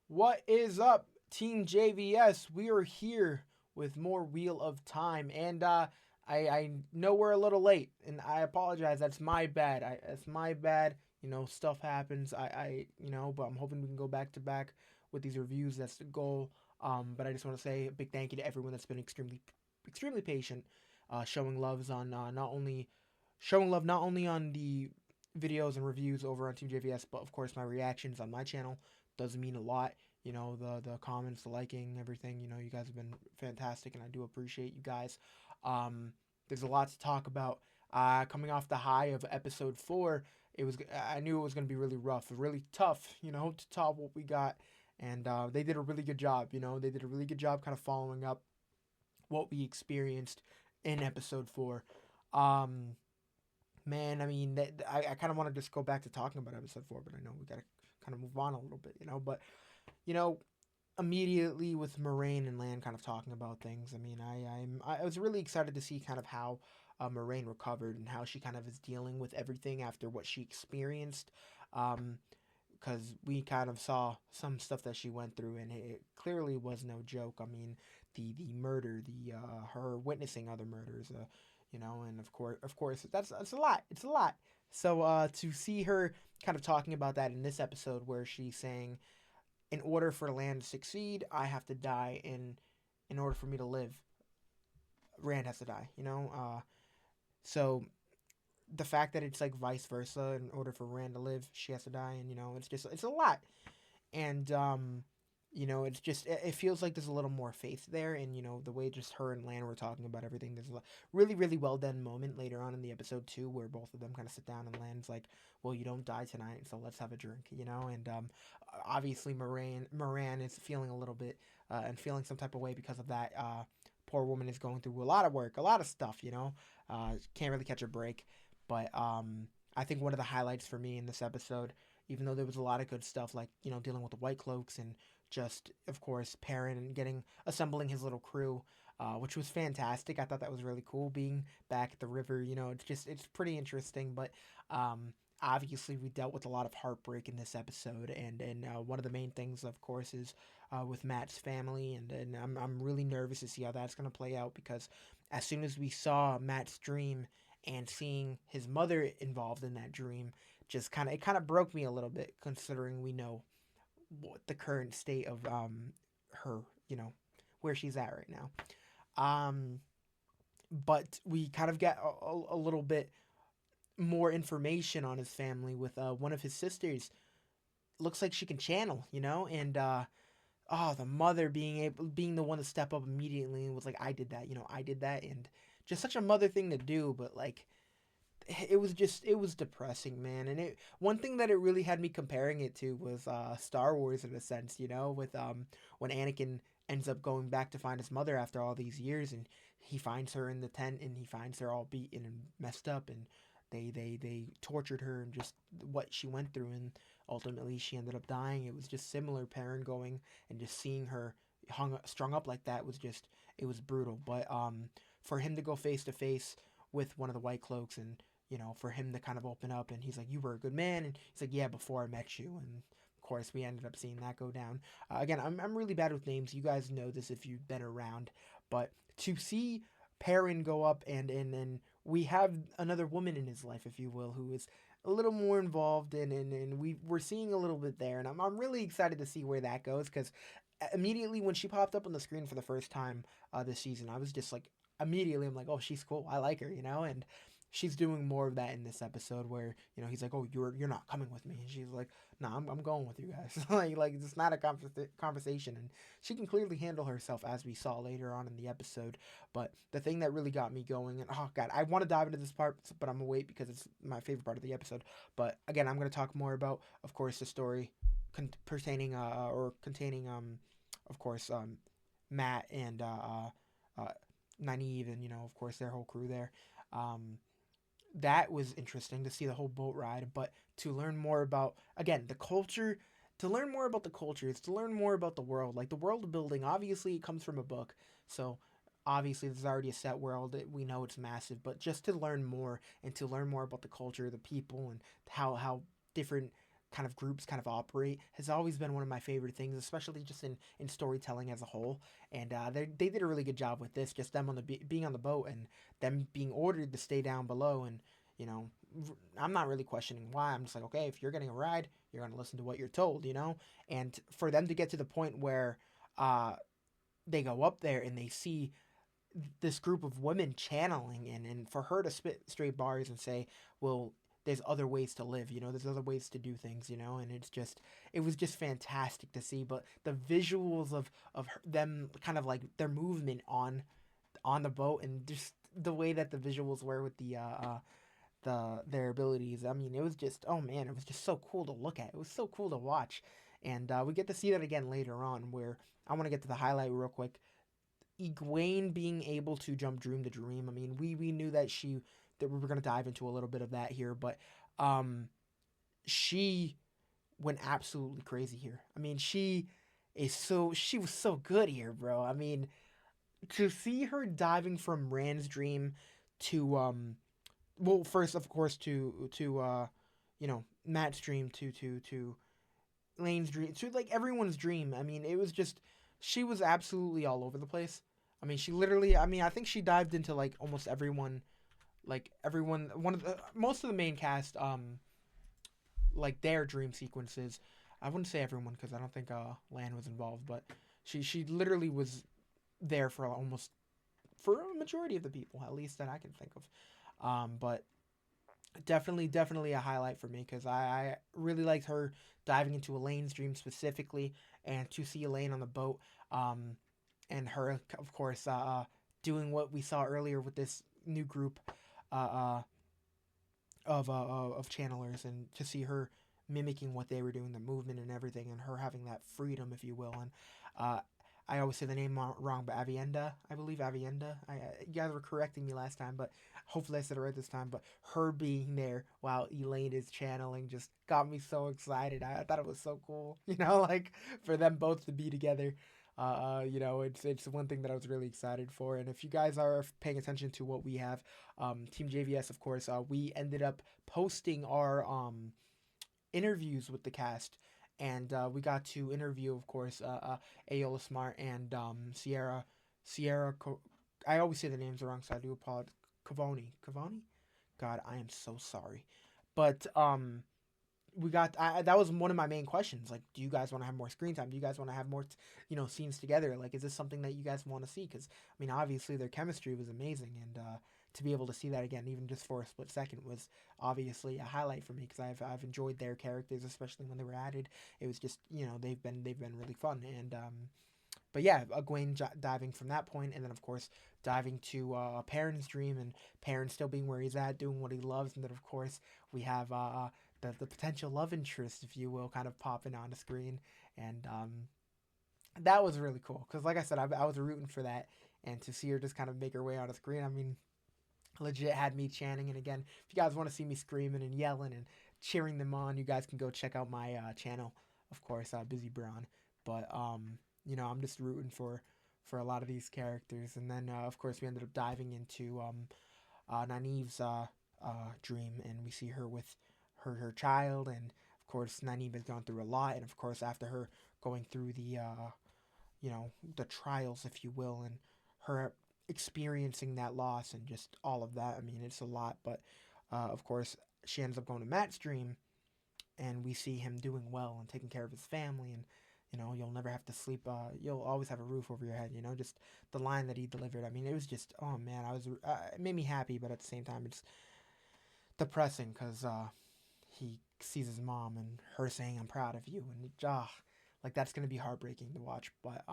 What is up, Team JVS? We are here with more Wheel of Time, and I know we're a little late, and I apologize. That's my bad. That's my bad. Stuff happens. But I'm hoping we can go back to back with these reviews. That's the goal. But I just want to say a big thank you to everyone that's been extremely patient, showing loves on not only showing love not only on the videos and reviews over on Team JVS, but of course my reactions on my channel does mean a lot. The comments, the liking, everything. You guys have been fantastic, and I do appreciate you guys. Um, there's a lot to talk about. Coming off the high of episode 4, I knew it was gonna be really rough, really tough. To top what we got, and they did a really good job. They did a really good job, kind of following up what we experienced in episode 4. Um, Man, I mean, I kind of want to just go back to talking about episode 4, but I know we gotta kind of move on a little bit. But you know, immediately with Moraine and Lan kind of talking about things. I mean, I was really excited to see kind of how Moraine recovered and how she kind of is dealing with everything after what she experienced. Um, because we kind of saw some stuff that she went through, and it clearly was no joke. I mean, the murder, the her witnessing other murders, and of course, that's a lot. It's a lot. So to see her kind of talking about that in this episode, where she's saying, in order for Land to succeed, I have to die. In order for me to live, Rand has to die. So the fact that it's like vice versa, in order for Rand to live, she has to die, and it's a lot. And it's just it feels like there's a little more faith there, and the way just her and Lan were talking about everything. There's a really well done moment later on in the episode too, where both of them kind of sit down, and Lan's like, "Well, you don't die tonight, so let's have a drink," and obviously Moran is feeling a little bit and feeling some type of way because of that. Poor woman is going through a lot of work, a lot of stuff, can't really catch a break. But I think one of the highlights for me in this episode, even though there was a lot of good stuff, like dealing with the White Cloaks and just of course Perrin and assembling his little crew, which was fantastic. I thought that was really cool, being back at the river. It's pretty interesting. But obviously we dealt with a lot of heartbreak in this episode, and one of the main things, of course, is with Matt's family, and I'm really nervous to see how that's going to play out, because as soon as we saw Matt's dream and seeing his mother involved in that dream, just kind of broke me a little bit, considering we know what the current state of her, where she's at right now. Um, but we kind of get a little bit more information on his family with one of his sisters. Looks like she can channel, and the mother being the one to step up immediately and was like, I did that, I did that, and just such a mother thing to do. But like, it was depressing, man. And one thing that it really had me comparing it to was Star Wars, in a sense, with when Anakin ends up going back to find his mother after all these years, and he finds her in the tent, and he finds her all beaten and messed up, and they tortured her, and just what she went through, and ultimately she ended up dying. It was just similar. Perrin going and just seeing her strung up like that was just, it was brutal. But for him to go face to face with one of the White Cloaks, and for him to kind of open up, and he's like, "You were a good man," and he's like, "Yeah, before I met you," and of course we ended up seeing that go down. Again, I'm really bad with names. You guys know this if you've been around, but to see Perrin go up, and we have another woman in his life, if you will, who is a little more involved, and we're seeing a little bit there, and I'm really excited to see where that goes, because immediately when she popped up on the screen for the first time this season, I was just like, immediately I'm like, oh, she's cool, I like her, and she's doing more of that in this episode, where he's like, oh, you're not coming with me, and she's like, no, I'm going with you guys. like it's not a conversation, and she can clearly handle herself, as we saw later on in the episode. But the thing that really got me going, and oh god, I want to dive into this part, but I'm gonna wait because it's my favorite part of the episode. But again, I'm gonna talk more about, of course, the story pertaining or containing of course, Matt and Nynaeve, and of course their whole crew there. Um, that was interesting to see the whole boat ride, but to learn more about, again, the culture. To learn more about the cultures, to learn more about the world, like the world building. Obviously, it comes from a book, so obviously there's already a set world. We know it's massive, but just to learn more, and to learn more about the culture, the people, and how different kind of groups kind of operate has always been one of my favorite things, especially just in storytelling as a whole. And they did a really good job with this, just them on being on the boat and them being ordered to stay down below. And you know, I'm not really questioning why. I'm just like, okay, if you're getting a ride, you're gonna listen to what you're told, you know. And for them to get to the point where uh, they go up there and they see this group of women channeling, and for her to spit straight bars and say, well, there's other ways to live, you know, there's other ways to do things, you know. And it was just fantastic to see. But the visuals of them kind of like their movement on the boat, and just the way that the visuals were with their abilities, I mean, it was just, oh man, it was just so cool to look at. It was so cool to watch. And we get to see that again later on, where I want to get to the highlight real quick. Egwene being able to jump dream to dream. I mean, we knew that we were gonna dive into a little bit of that here, but um, she went absolutely crazy here. I mean, she was so good here, bro. I mean, to see her diving from Rand's dream to well, first of course to you know, Matt's dream to Lane's dream to like everyone's dream. I mean, it was just, she was absolutely all over the place. I mean, she literally, I mean, I think she dived into like almost everyone, like everyone, one of the most of the main cast, like their dream sequences. I wouldn't say everyone because I don't think Lan was involved, but she literally was there for almost for a majority of the people, at least that I can think of. But definitely a highlight for me because I really liked her diving into Elaine's dream specifically, and to see Elaine on the boat, and her, of course, doing what we saw earlier with this new group uh, uh, of channelers, and to see her mimicking what they were doing, the movement and everything, and her having that freedom, if you will. And uh, I always say the name wrong, but Avienda, I believe Avienda. You guys were correcting me last time, but hopefully I said it right this time. But her being there while Elaine is channeling just got me so excited. I thought it was so cool, you know, like for them both to be together. You know, it's one thing that I was really excited for. And if you guys are paying attention to what we have, Team JVS, of course, we ended up posting our interviews with the cast, and we got to interview, of course, Aola Smart and Sierra. I always say the names wrong, so I do apologize. Cavoni. God, I am so sorry. But we got that was one of my main questions. Like, do you guys want to have more screen time? Do you guys want to have more, scenes together? Like, is this something that you guys want to see? Because I mean, obviously their chemistry was amazing, and to be able to see that again, even just for a split second, was obviously a highlight for me because I've enjoyed their characters, especially when they were added. It was just, they've been really fun. And but yeah, Egwene diving from that point, and then of course diving to Perrin's dream, and Perrin still being where he's at, doing what he loves, and then of course we have the potential love interest, if you will, kind of popping on the screen, and that was really cool because, like I said, I was rooting for that, and to see her just kind of make her way on the screen, I mean, legit had me chanting. And again, if you guys want to see me screaming and yelling and cheering them on, you guys can go check out my channel, of course, Bizzy Brown. But I'm just rooting for a lot of these characters. And then of course we ended up diving into Nynaeve's dream, and we see her with her child, and of course Nynaeve has gone through a lot, and of course after her going through the trials, if you will, and her experiencing that loss and just all of that. I mean, it's a lot, but of course she ends up going to Matt's dream, and we see him doing well and taking care of his family, and you'll never have to sleep. You'll always have a roof over your head. Just the line that he delivered. I mean, it was just, oh man, it made me happy, but at the same time, it's depressing because he sees his mom and her saying, "I'm proud of you," and like that's gonna be heartbreaking to watch. But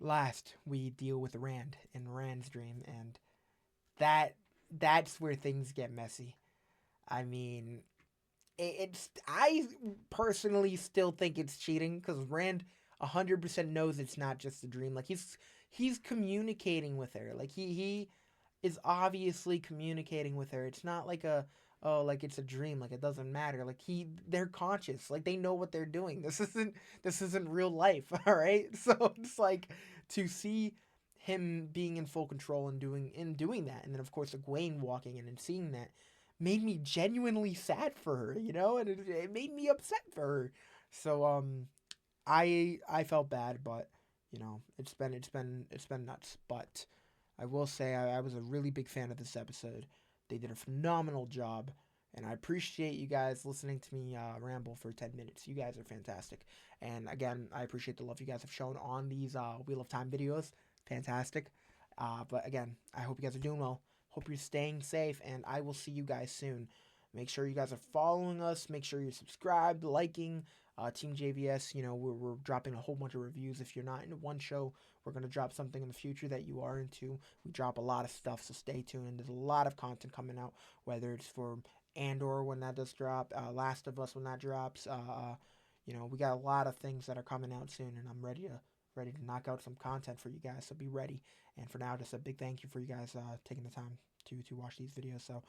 last we deal with Rand in Rand's dream, and that's where things get messy. I mean, it's I personally still think it's cheating because Rand 100% knows it's not just a dream. Like he's communicating with her. Like he is obviously communicating with her. It's not like like it's a dream. Like it doesn't matter. Like they're conscious. Like they know what they're doing. This isn't real life. All right. So it's like to see him being in full control and doing that, and then of course Egwene walking in and seeing that made me genuinely sad for her, you know, and it made me upset for her. So I felt bad, but you know, it's been nuts. But I will say I was a really big fan of this episode. They did a phenomenal job, and I appreciate you guys listening to me ramble for 10 minutes. You guys are fantastic, and again, I appreciate the love you guys have shown on these Wheel of Time videos. Fantastic. But again, I hope you guys are doing well. Hope you're staying safe, and I will see you guys soon. Make sure you guys are following us. Make sure you're subscribed, liking, Team JVS, you know, we're dropping a whole bunch of reviews. If you're not into one show, we're going to drop something in the future that you are into. We drop a lot of stuff, so stay tuned. There's a lot of content coming out, whether it's for Andor when that does drop, Last of Us when that drops. You know, we got a lot of things that are coming out soon, and I'm ready to knock out some content for you guys. So be ready. And for now, just a big thank you for you guys taking the time to watch these videos. So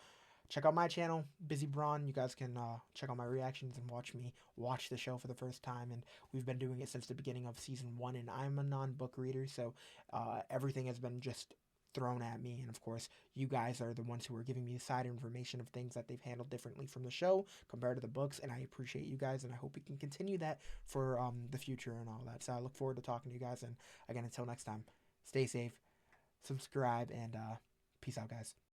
check out my channel, Bizzy Braun. You guys can check out my reactions and watch me watch the show for the first time. And we've been doing it since the beginning of season 1. And I'm a non-book reader, so everything has been just thrown at me. And of course, you guys are the ones who are giving me side information of things that they've handled differently from the show compared to the books. And I appreciate you guys, and I hope we can continue that for the future and all that. So I look forward to talking to you guys. And again, until next time, stay safe, subscribe, and peace out, guys.